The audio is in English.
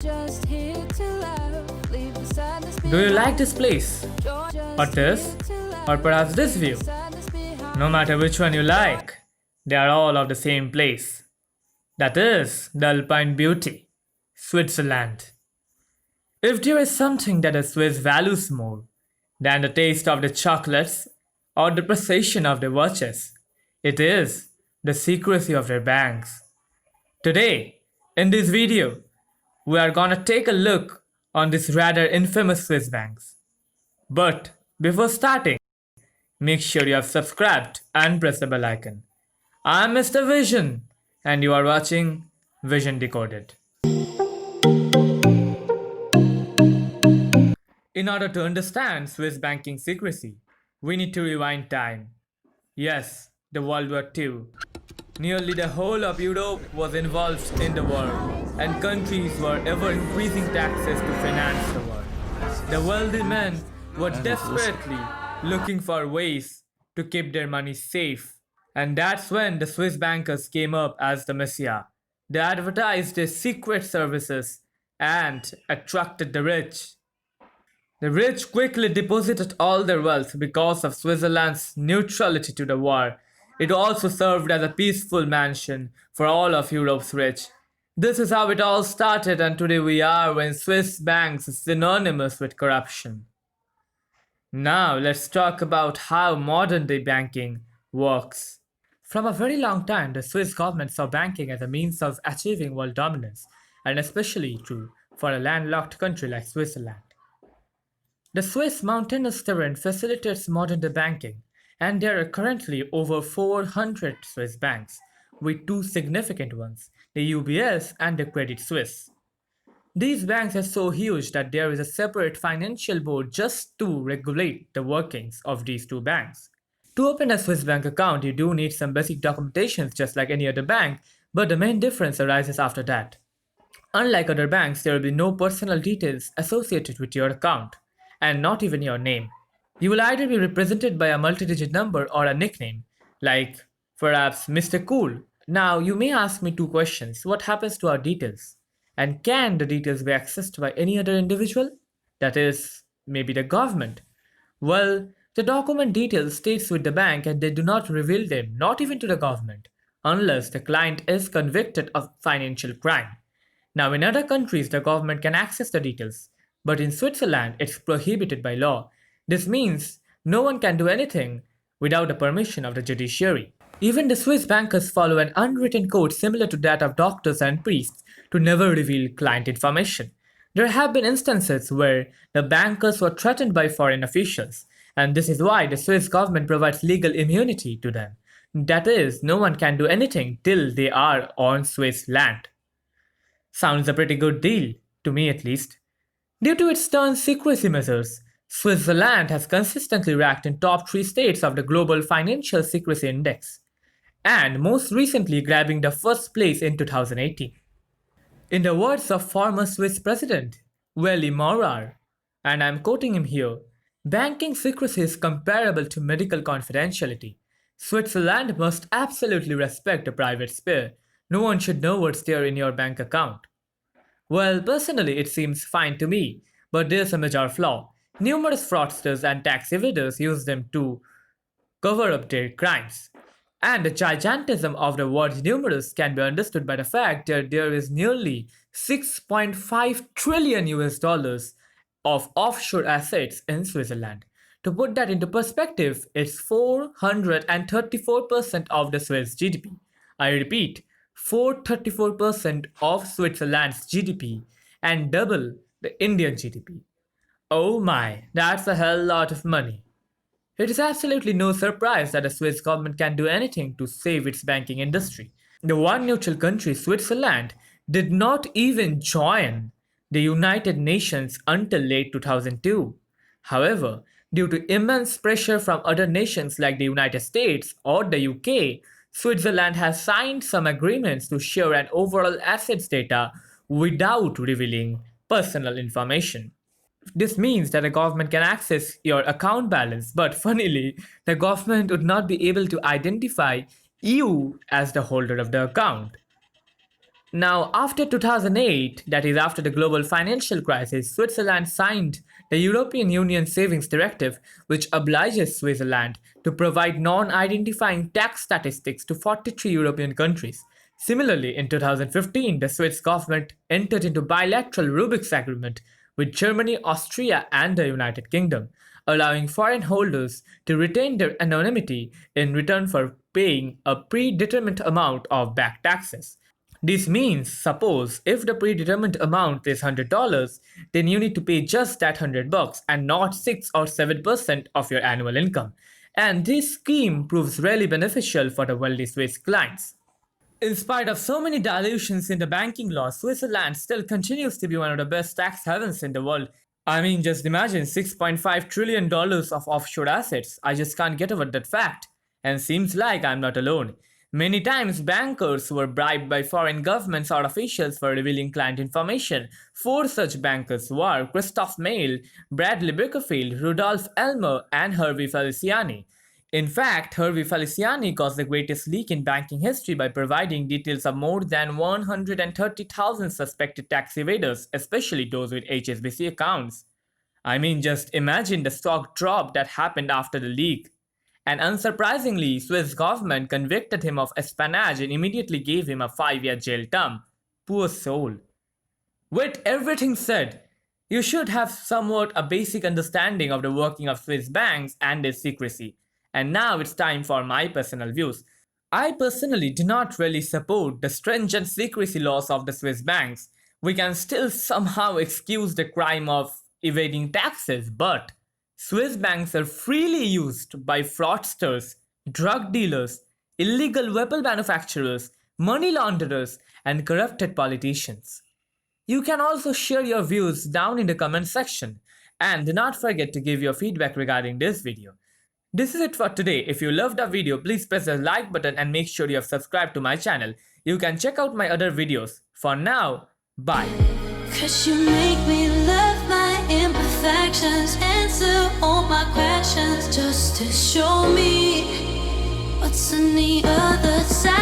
Just here to laugh, leave the sadness Do you like this place? Or this? Or perhaps this view? No matter which one you like, they are all of the same place. That is the Alpine beauty, Switzerland. If there is something that a Swiss values more than the taste of the chocolates or the precision of the watches, it is the secrecy of their banks. Today, in this video, we are gonna take a look on these rather infamous Swiss banks. But before starting, make sure you have subscribed and press the bell icon. I'm Mr. Vision, and you are watching Vision Decoded. In order to understand Swiss banking secrecy, we need to rewind time. Yes, the World War II. Nearly the whole of Europe was involved in the war, and countries were ever increasing taxes to finance the war. The wealthy men were desperately looking for ways to keep their money safe, and that's when the Swiss bankers came up as the messiah. They advertised their secret services and attracted the rich. The rich quickly deposited all their wealth because of Switzerland's neutrality to the war. It also served as a peaceful mansion for all of Europe's rich. This is how it all started, and today we are when Swiss banks is synonymous with corruption. Now let's talk about how modern day banking works. From a very long time, the Swiss government saw banking as a means of achieving world dominance, and especially true for a landlocked country like Switzerland. The Swiss mountainous terrain facilitates modern day banking, and there are currently over 400 Swiss banks, with two significant ones, the UBS and the Credit Suisse. These banks are so huge that there is a separate financial board just to regulate the workings of these two banks. To open a Swiss bank account, you do need some basic documentations just like any other bank, but the main difference arises after that. Unlike other banks, there will be no personal details associated with your account, and not even your name. You will either be represented by a multi-digit number or a nickname, like perhaps Mr. Cool. Now, you may ask me two questions. What happens to our details? And can the details be accessed by any other individual? That is, maybe the government. Well, the document details stays with the bank and they do not reveal them, not even to the government, unless the client is convicted of financial crime. Now, in other countries, the government can access the details, but in Switzerland, it's prohibited by law. This means no one can do anything without the permission of the judiciary. Even the Swiss bankers follow an unwritten code similar to that of doctors and priests to never reveal client information. There have been instances where the bankers were threatened by foreign officials, and this is why the Swiss government provides legal immunity to them. That is, no one can do anything till they are on Swiss land. Sounds a pretty good deal, to me at least. Due to its stern secrecy measures, Switzerland has consistently ranked in top 3 states of the Global Financial Secrecy Index, and most recently grabbing the first place in 2018. In the words of former Swiss President Willy Maurer, and I'm quoting him here, banking secrecy is comparable to medical confidentiality. Switzerland must absolutely respect the private sphere. No one should know what's there in your bank account. Well, personally, it seems fine to me, but there's a major flaw. Numerous fraudsters and tax evaders use them to cover up their crimes. And the gigantism of the word numerous can be understood by the fact that there is nearly 6.5 trillion US dollars of offshore assets in Switzerland. To put that into perspective, it's 434% of the Swiss GDP. I repeat, 434% of Switzerland's GDP and double the Indian GDP. Oh my, that's a hell lot of money. It is absolutely no surprise that the Swiss government can do anything to save its banking industry. The one neutral country, Switzerland, did not even join the United Nations until late 2002. However, due to immense pressure from other nations like the United States or the UK, Switzerland has signed some agreements to share an overall assets data without revealing personal information. This means that the government can access your account balance, but funnily, the government would not be able to identify you as the holder of the account. Now, after 2008, that is after the global financial crisis, Switzerland signed the European Union Savings Directive, which obliges Switzerland to provide non identifying tax statistics to 43 European countries. Similarly, in 2015, the Swiss government entered into bilateral Rubik's Agreement with Germany, Austria, and the United Kingdom, allowing foreign holders to retain their anonymity in return for paying a predetermined amount of back taxes. This means, suppose if the predetermined amount is $100, then you need to pay just that $100 and not 6 or 7% of your annual income. And this scheme proves really beneficial for the wealthy Swiss clients. In spite of so many dilutions in the banking law, Switzerland still continues to be one of the best tax havens in the world. I mean, just imagine $6.5 trillion of offshore assets. I just can't get over that fact. And seems like I'm not alone. Many times, bankers were bribed by foreign governments or officials for revealing client information. Four such bankers were Christoph Mail, Bradley Bickerfield, Rudolf Elmer, and Hervé Feliciani. In fact, Hervé Feliciani caused the greatest leak in banking history by providing details of more than 130,000 suspected tax evaders, especially those with HSBC accounts. I mean, just imagine the stock drop that happened after the leak. And unsurprisingly, Swiss government convicted him of espionage and immediately gave him a 5-year jail term. Poor soul. With everything said, you should have somewhat a basic understanding of the working of Swiss banks and their secrecy. And now it's time for my personal views. I personally do not really support the stringent secrecy laws of the Swiss banks. We can still somehow excuse the crime of evading taxes, but Swiss banks are freely used by fraudsters, drug dealers, illegal weapon manufacturers, money launderers, and corrupted politicians. You can also share your views down in the comment section, and do not forget to give your feedback regarding this video. This is it for today. If you loved the video, please press the like button and make sure you have subscribed to my channel. You can check out my other videos. For now, bye. 'Cause you make me love my imperfections, answer all my questions, just to show me what's on the other side.